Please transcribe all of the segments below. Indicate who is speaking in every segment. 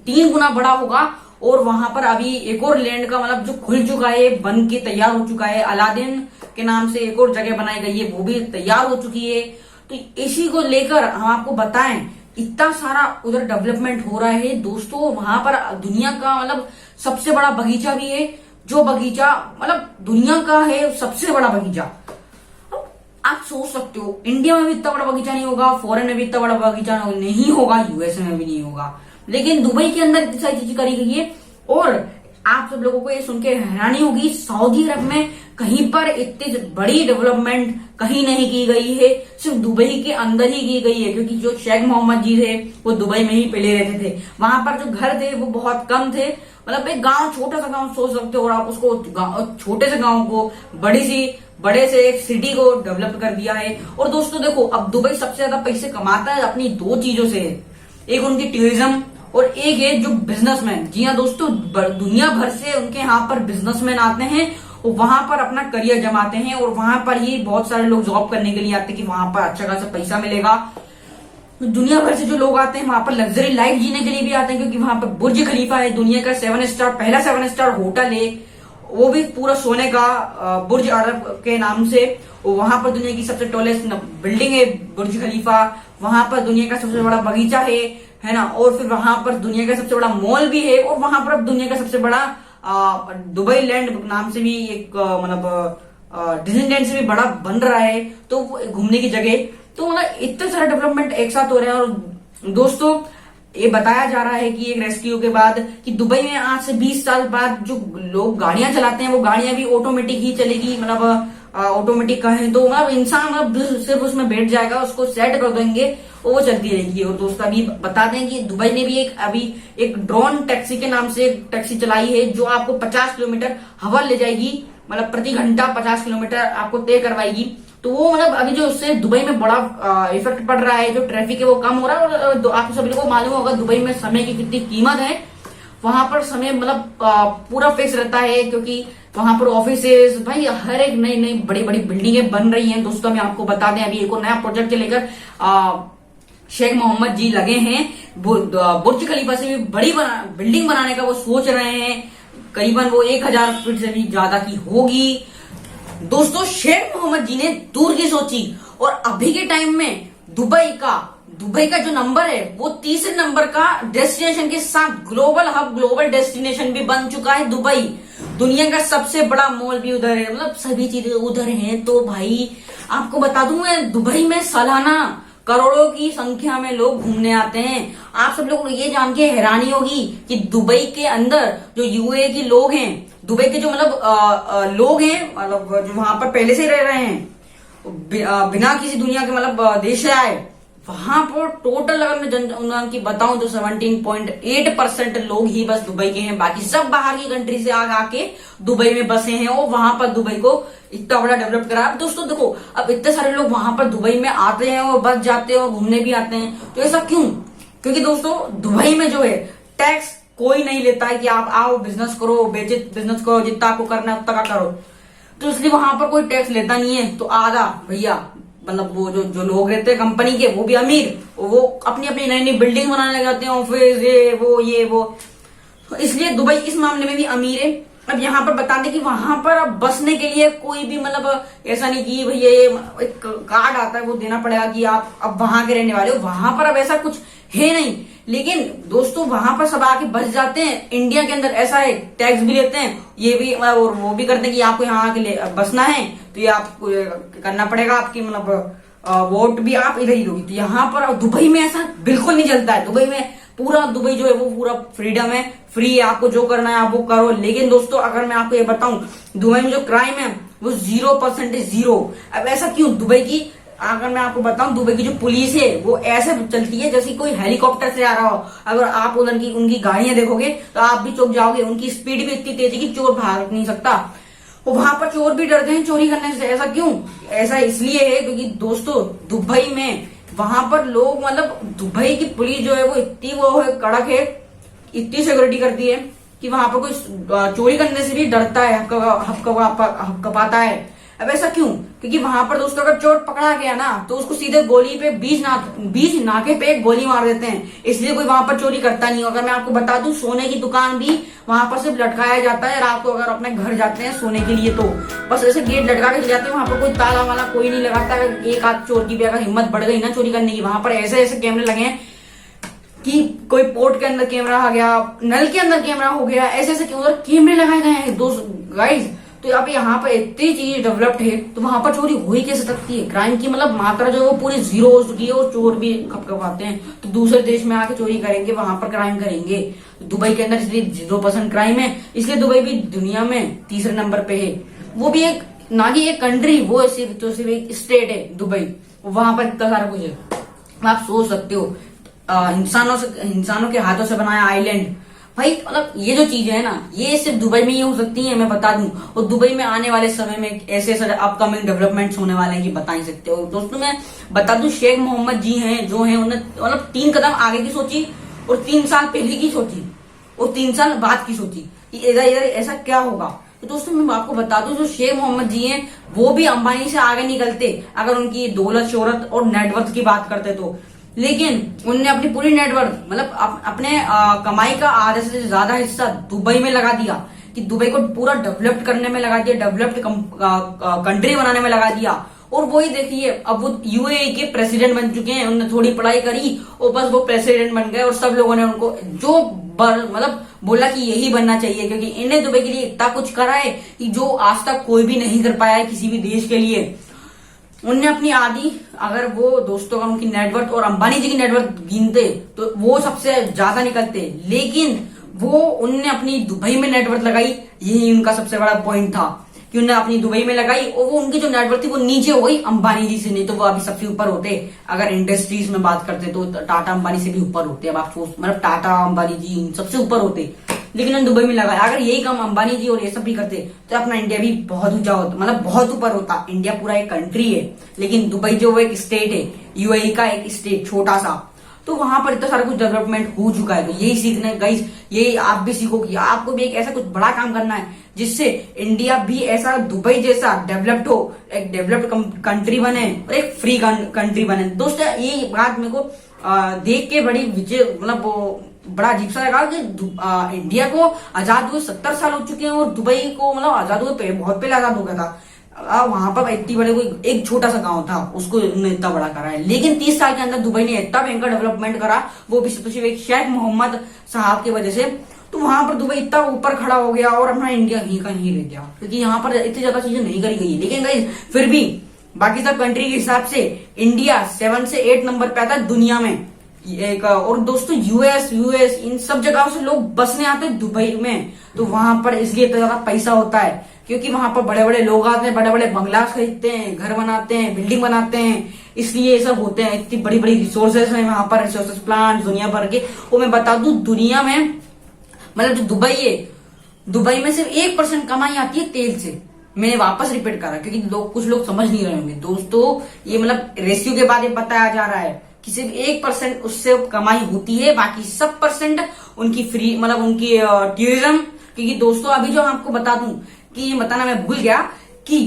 Speaker 1: 3 गुना बड़ा होगा। और वहां पर अभी एक और लैंड का मतलब जो खुल चुका है, बन के तैयार हो चुका है, अलादीन के नाम से एक और जगह बनाई गई है, वो भी तैयार हो चुकी है। तो इसी को लेकर हम आपको बताएं, इतना सारा उधर डेवलपमेंट हो रहा है दोस्तों। वहां पर दुनिया का मतलब सबसे बड़ा बगीचा भी है, जो बगीचा मतलब दुनिया का है सबसे बड़ा बगीचा। आप सोच सकते हो इंडिया में भी इतना बड़ा बगीचा नहीं होगा, फॉरेन में भी इतना बड़ा बगीचा नहीं होगा, यूएसए में भी नहीं होगा, लेकिन दुबई के अंदर इतनी सारी चीजें करी गई है। और आप सब लोगों को ये सुन के हैरानी होगी, सऊदी अरब में कहीं पर इतनी बड़ी डेवलपमेंट कहीं नहीं की गई है, सिर्फ दुबई के अंदर ही की गई है। क्योंकि जो शेख मोहम्मद जी थे वो दुबई में ही पहले रहते थे, वहां पर जो घर थे वो बहुत कम थे, मतलब एक गांव, छोटा सा गांव सोच सकते हो। और आप उसको छोटे से गांव को बड़े से एक सिटी को डेवलप कर दिया है। और दोस्तों देखो, अब दुबई सबसे ज्यादा पैसे कमाता है अपनी 2 चीजों से, एक उनकी टूरिज्म और एक है जो बिजनेसमैन। जी हाँ दोस्तों, दुनिया भर से उनके यहाँ पर बिजनेसमैन आते हैं और वहां पर अपना करियर जमाते हैं। और वहां पर ही बहुत सारे लोग जॉब करने के लिए आते हैं कि वहां पर अच्छा खासा पैसा मिलेगा। दुनिया भर से जो लोग आते हैं वहां पर लग्जरी लाइफ जीने के लिए भी आते हैं, क्योंकि वहां पर बुर्ज खलीफा है, दुनिया का 7 स्टार, पहला 7 स्टार होटल है, वो भी पूरा सोने का, बुर्ज अरब के नाम से। वहां पर दुनिया की सबसे टॉलेस्ट बिल्डिंग है बुर्ज खलीफा, वहां पर दुनिया का सबसे बड़ा बगीचा है ना। और फिर वहां पर दुनिया का सबसे बड़ा मॉल भी है, और वहां पर अब दुनिया का सबसे बड़ा दुबई लैंड नाम से भी एक मतलब डिज्नीलैंड से भी बड़ा बन रहा है, तो घूमने की जगह। तो मतलब इतने सारे डेवलपमेंट एक साथ हो रहे हैं। और दोस्तों ये बताया जा रहा है कि एक रेस्क्यू के बाद कि दुबई में आज से 20 साल बाद जो लोग गाड़ियां चलाते हैं वो गाड़ियां भी ऑटोमेटिक ही चलेगी, मतलब ऑटोमेटिक कहें तो मतलब इंसान मतलब सिर्फ उसमें बैठ जाएगा, उसको सेट कर देंगे और वो चलती रहेगी। और दोस्तों अभी बता दें कि दुबई ने भी अभी एक ड्रोन टैक्सी के नाम से एक टैक्सी चलाई है, जो आपको 50 किलोमीटर हवा ले जाएगी, मतलब प्रति घंटा 50 किलोमीटर आपको तय करवाएगी। तो वो मतलब अभी जो उससे दुबई में बड़ा इफेक्ट पड़ रहा है, जो ट्रैफिक है वो कम हो रहा है। और आप सभी लोगों को मालूम होगा दुबई में समय की कितनी कीमत है, वहां पर समय मतलब पूरा फिक्स रहता है, क्योंकि वहां पर ऑफिसेज भाई हर एक नई नई बड़ी बड़ी बिल्डिंगें बन रही हैं। दोस्तों मैं आपको बता दें, अभी एक और नया प्रोजेक्ट के लेकर शेख मोहम्मद जी लगे हैं, बुर्ज खलीफा से भी बड़ी बिल्डिंग बनाने का वो सोच रहे हैं, करीबन वो 1000 फीट से भी ज्यादा की होगी। दोस्तों शेख मोहम्मद जी ने दूर की सोची, और अभी के टाइम में दुबई का जो नंबर है वो तीसरे नंबर का डेस्टिनेशन के साथ ग्लोबल हब, ग्लोबल डेस्टिनेशन भी बन चुका है दुबई। दुनिया का सबसे बड़ा मॉल भी उधर है, मतलब सभी चीजें उधर हैं। तो भाई आपको बता दूं, मैं दुबई में सालाना करोड़ों की संख्या में लोग घूमने आते हैं। आप सब लोग को ये जान के हैरानी होगी कि दुबई के अंदर जो यूएई के लोग हैं, दुबई के जो मतलब लोग हैं, मतलब जो वहां पर पहले से ही रह रहे हैं, बिना किसी दुनिया के मतलब देश से आए, वहां पर टोटल अगर मैं उनकी बताऊं तो 17.8% लोग ही बस दुबई के हैं, बाकी सब बाहर की कंट्री से आके दुबई में बसे हैं। और वहां पर दुबई को इतना बड़ा डेवलप करा। दोस्तों देखो, अब इतने सारे लोग वहां पर दुबई में आते हैं और बस जाते हैं और घूमने भी आते हैं, तो ऐसा क्यों? क्योंकि दोस्तों दुबई में जो है टैक्स कोई नहीं लेता है कि आप आओ बिजनेस करो, बिजनेस करो, जितना आपको करना है उतना करो, तो इसलिए वहां पर कोई टैक्स लेता नहीं है। तो आधा भैया मतलब वो जो लोग रहते हैं कंपनी के, वो भी अमीर, वो अपनी अपनी नई नई बिल्डिंग बनाने लग जाते हैं, ऑफिस ये वो, तो इसलिए दुबई इस मामले में भी अमीर है। अब यहाँ पर बता दें कि वहां पर अब बसने के लिए कोई भी मतलब ऐसा नहीं कि भैया ये एक कार्ड आता है वो देना पड़ेगा कि आप अब वहां के रहने वाले हो, वहां पर अब ऐसा कुछ है नहीं। लेकिन दोस्तों वहां पर सब आके बस जाते हैं। इंडिया के अंदर ऐसा है, टैक्स भी लेते हैं, ये भी और वो भी करते हैं कि आपको यहाँ आके बसना है तो ये आपको करना पड़ेगा, आपकी मतलब वोट भी आप इधर ही दोगे। तो यहाँ पर दुबई में ऐसा बिल्कुल नहीं चलता है। दुबई में पूरा दुबई जो है वो पूरा फ्रीडम है, फ्री है, आपको जो करना है आप वो करो। लेकिन दोस्तों अगर मैं आपको ये बताऊं, दुबई में जो क्राइम है वो 0% है, 0। अब ऐसा क्यों? दुबई की अगर मैं आपको बताऊं, दुबई की जो पुलिस है वो ऐसे चलती है जैसे कोई हेलीकॉप्टर से आ रहा हो। अगर आप उधर की उनकी गाड़ियां देखोगे तो आप भी चौंक जाओगे, उनकी स्पीड भी इतनी तेज है कि चोर भाग नहीं सकता। और वहां पर चोर भी डरते हैं चोरी करने से। ऐसा क्यों? ऐसा इसलिए है क्योंकि दोस्तों दुबई में वहां पर लोग मतलब दुबई की पुलिस जो है वो इतनी वो है, कड़क है, इतनी सिक्योरिटी करती है कि वहां पर कोई चोरी करने से भी डरता है, हक कपाता है। अब ऐसा क्यों? क्योंकि वहां पर दोस्तों अगर चोट पकड़ा गया ना तो उसको सीधे गोली पे बीच नाके पे गोली मार देते हैं, इसलिए कोई वहां पर चोरी करता नहीं। अगर मैं आपको बता दूं, सोने की दुकान भी वहां पर सिर्फ लटकाया जाता है रात को, अगर अपने घर जाते हैं सोने के लिए तो बस ऐसे गेट लटका के जाते हैं, वहां पर कोई ताला वाला कोई नहीं लगाता। अगर एक आध चोर की भी अगर हिम्मत बढ़ गई ना चोरी करने की, वहां पर ऐसे ऐसे कैमरे लगे हैं कि कोई पोर्ट के अंदर कैमरा आ गया, नल के अंदर कैमरा हो गया, ऐसे ऐसे उधर कैमरे लगाए गए हैं दोस्त गाइस। तो अब यहाँ पर इतनी चीज डेवलप्ड है तो वहां पर चोरी हो ही कैसे सकती है? क्राइम की मतलब मात्रा जो है वो पूरी जीरो हो चुकी है और चोर भी खपखपाते हैं, तो दूसरे देश में आके चोरी करेंगे, वहां पर क्राइम करेंगे। दुबई के अंदर इसलिए 0% क्राइम है, इसलिए दुबई भी दुनिया में तीसरे नंबर पे है। वो भी एक ना कि एक कंट्री, वो सिर्फ एक स्टेट है दुबई, वहां पर इतना सारा कुछ है। आप सोच सकते हो इंसानों के हाथों से बनाया आइलैंड, भाई मतलब ये जो चीजें है ना ये सिर्फ दुबई में ही हो सकती है, मैं बता दूं। और दुबई में आने वाले समय में ऐसे ऐसे अपकमिंग डेवलपमेंट्स होने वाले हैं कि बता ही सकते हो। दोस्तों मैं बता दूं, शेख मोहम्मद जी हैं जो हैं, उन्होंने मतलब 3 कदम आगे की सोची और 3 साल पहले की सोची और 3 साल बाद की सोची कि इधर ऐसा क्या होगा। तो दोस्तों मैं आपको बता दूं, जो शेख मोहम्मद जी हैं वो भी अंबानी से आगे निकलते अगर उनकी दौलत शोहरत और नेटवर्थ की बात करते तो। लेकिन उनने अपनी पूरी नेटवर्थ मतलब अपने कमाई का आधे से ज्यादा हिस्सा दुबई में लगा दिया, कि दुबई को पूरा डेवलप्ड करने में लगा दिया, डेवलप्ड कंट्री बनाने में लगा दिया। और वही देखिए अब वो यूएई के प्रेसिडेंट बन चुके हैं, उन्होंने थोड़ी पढ़ाई करी और बस वो प्रेसिडेंट बन गए, और सब लोगों ने उनको जो मतलब बोला कि यही बनना चाहिए, क्योंकि इन्हें दुबई के लिए इतना कुछ करा है कि जो आज तक कोई भी नहीं कर पाया है किसी भी देश के लिए। उनने अपनी आधी, अगर वो दोस्तों का उनकी नेटवर्थ और अंबानी जी की नेटवर्थ गिनते तो वो सबसे ज्यादा निकलते, लेकिन वो उनने अपनी दुबई में नेटवर्थ लगाई, यही उनका सबसे बड़ा पॉइंट था कि उन्होंने अपनी दुबई में लगाई, और वो उनकी जो नेटवर्थ थी वो नीचे हो गई अंबानी जी से, नहीं तो वो अभी सबसे ऊपर होते। अगर इंडस्ट्रीज में बात करते तो टाटा अंबानी से भी ऊपर होते। अब आप सोच मतलब टाटा अंबानी जी सबसे ऊपर होते, लेकिन उन्होंने दुबई में लगाया। अगर यही काम अंबानी जी और ये सब भी करते तो अपना इंडिया भी बहुत ऊंचा होता, मतलब बहुत ऊपर होता। इंडिया पूरा एक कंट्री है, लेकिन दुबई जो वो एक स्टेट है, यूएई का एक स्टेट छोटा सा, तो वहां पर इतना सारा कुछ डेवलपमेंट हो चुका है। तो यही सीखने गाइस, यही आप भी सीखो कि आपको भी एक ऐसा कुछ बड़ा काम करना है जिससे इंडिया भी ऐसा दुबई जैसा डेवलप्ड हो, एक डेवलप्ड कंट्री बने और एक फ्री कंट्री बने। दोस्तों ये बात मेरे को देख के बड़ी मतलब बड़ा अजीब सा लगा कि इंडिया को आजाद हुए 70 साल हो चुके हैं और दुबई को मतलब आजाद हुए बहुत पहले आजाद हो गया था। वहां पर इतनी बड़े कोई एक छोटा सा गांव था, उसको उन्होंने इतना बड़ा करा है, लेकिन 30 साल के अंदर दुबई ने इतना भयंकर डेवलपमेंट करा, वो भी सिर्फ एक शेख मोहम्मद साहब की वजह से। तो वहां पर दुबई इतना ऊपर खड़ा हो गया और अपना इंडिया ही का ही रह गया, क्योंकि यहाँ पर इतनी ज्यादा चीजें नहीं करी गई। लेकिन गाइस फिर भी बाकी सब कंट्री के हिसाब से इंडिया 7 से 8 नंबर पे आता है दुनिया में एक। और दोस्तों यूएस इन सब जगहों से लोग बसने आते हैं दुबई में, तो वहां पर इसलिए इतना ज्यादा पैसा होता है क्योंकि वहां पर बड़े बड़े लोग आते हैं, बड़े बड़े बंगला खरीदते हैं, घर बनाते हैं, बिल्डिंग बनाते हैं, इसलिए ये सब होते हैं। इतनी बड़ी बड़ी रिसोर्सेज है वहां पर, रिसोर्सेज प्लांट दुनिया भर के। वो मैं बता दूं दुनिया में मतलब जो दुबई है, दुबई में सिर्फ 1% कमाई आती है तेल से। मैंने वापस रिपीट करा क्योंकि कुछ लोग समझ नहीं रहे होंगे दोस्तों, ये मतलब रेशियो के बाद ये बताया जा रहा है कि सिर्फ 1% उससे कमाई होती है, बाकी सब % उनकी फ्री मतलब उनकी टूरिज्म। क्योंकि दोस्तों अभी जो आपको बता दूं कि बताना मैं भूल गया कि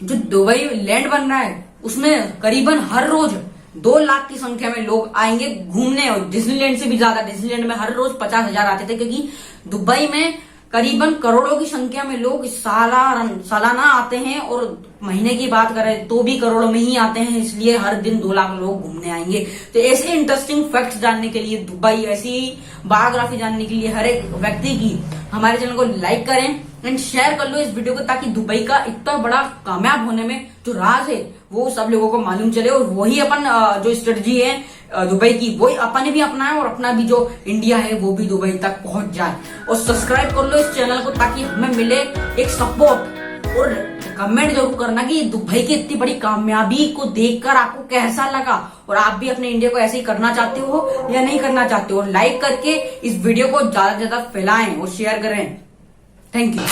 Speaker 1: जो दुबई लैंड बन रहा है उसमें करीबन हर रोज 2 लाख की संख्या में लोग आएंगे घूमने, और डिज्नीलैंड से भी ज्यादा। डिज्नीलैंड में हर रोज 50,000 आते थे, क्योंकि दुबई में करीबन करोड़ों की संख्या में लोग सालाना आते हैं, और महीने की बात करें तो भी करोड़ों में ही आते हैं, इसलिए हर दिन 2 लाख लोग घूमने आएंगे। तो ऐसे इंटरेस्टिंग फैक्ट्स जानने के लिए, दुबई ऐसी बायोग्राफी जानने के लिए हर एक व्यक्ति की हमारे चैनल को लाइक करें एंड शेयर कर लो इस वीडियो को, ताकि दुबई का इतना बड़ा कामयाब होने में जो राज है वो सब लोगों को मालूम चले, और वही अपन जो स्ट्रेटजी है दुबई की वही अपन भी अपनाएं, और अपना भी जो इंडिया है वो भी दुबई तक पहुंच जाए। और सब्सक्राइब कर लो इस चैनल को ताकि हमें मिले एक सपोर्ट, और कमेंट जरूर करना कि दुबई की इतनी बड़ी कामयाबी को देखकर आपको कैसा लगा, और आप भी अपने इंडिया को ऐसे ही करना चाहते हो या नहीं करना चाहते हो। लाइक करके इस वीडियो को ज्यादा से ज्यादा फैलाएं और शेयर करें। Thank you.